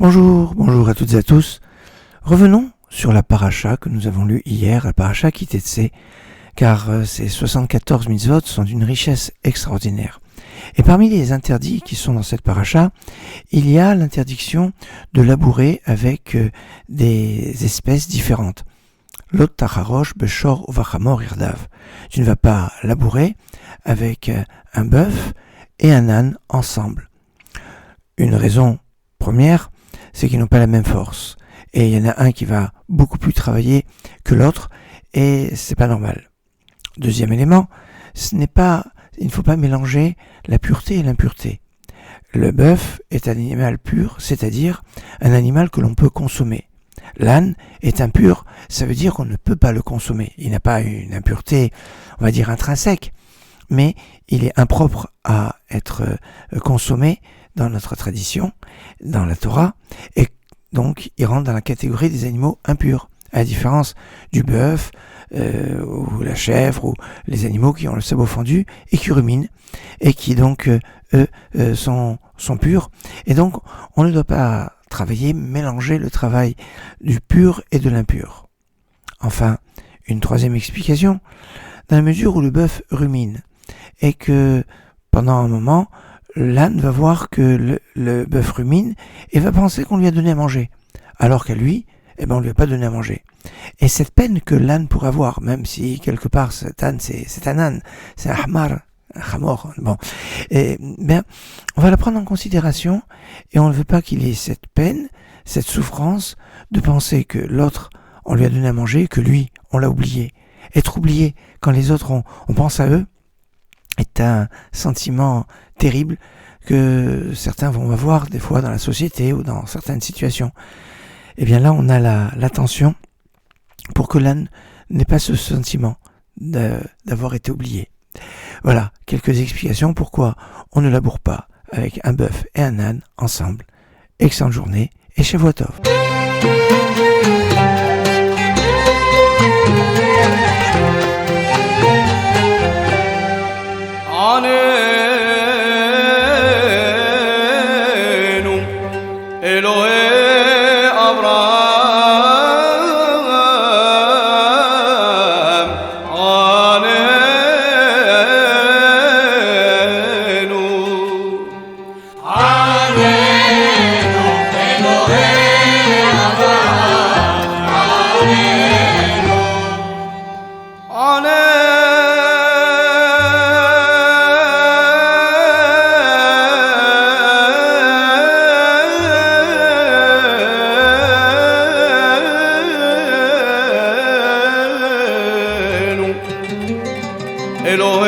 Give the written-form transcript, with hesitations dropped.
Bonjour à toutes et à tous. Revenons sur la paracha que nous avons lue hier, la paracha Ki Tetsé, car ces 74 mitzvot sont d'une richesse extraordinaire. Et parmi les interdits qui sont dans cette paracha, il y a l'interdiction de labourer avec des espèces différentes. Lot tacharosh beshor uvachamor irdav. Tu ne vas pas labourer avec un bœuf et un âne ensemble. Une raison première, c'est qu'ils n'ont pas la même force. Et il y en a un qui va beaucoup plus travailler que l'autre, et c'est pas normal. Deuxième élément, il ne faut pas mélanger la pureté et l'impureté. Le bœuf est un animal pur, c'est-à-dire un animal que l'on peut consommer. L'âne est impur, ça veut dire qu'on ne peut pas le consommer. Il n'a pas une impureté, on va dire intrinsèque, mais il est impropre à être consommé dans notre tradition, dans la Torah, et donc il rentre dans la catégorie des animaux impurs, à la différence du bœuf, ou la chèvre, ou les animaux qui ont le sabot fendu et qui ruminent, et qui donc, sont purs. Et donc, on ne doit pas mélanger le travail du pur et de l'impur. Enfin, une troisième explication, dans la mesure où le bœuf rumine, et que pendant un moment, l'âne va voir que le bœuf rumine et va penser qu'on lui a donné à manger, alors qu'à lui, on lui a pas donné à manger. Et cette peine que l'âne pourrait avoir, même si quelque part cet âne c'est un âne, c'est un hamar, un chamor, on va la prendre en considération et on ne veut pas qu'il ait cette peine, cette souffrance de penser que l'autre on lui a donné à manger, que lui on l'a oublié. Être oublié quand les autres on pense à eux est un sentiment terrible que certains vont avoir des fois dans la société ou dans certaines situations. Et bien là, on a l'attention pour que l'âne n'ait pas ce sentiment d'avoir été oublié. Voilà, quelques explications pourquoi on ne laboure pas avec un bœuf et un âne ensemble. Excellente journée et Shavua Tov. Elohim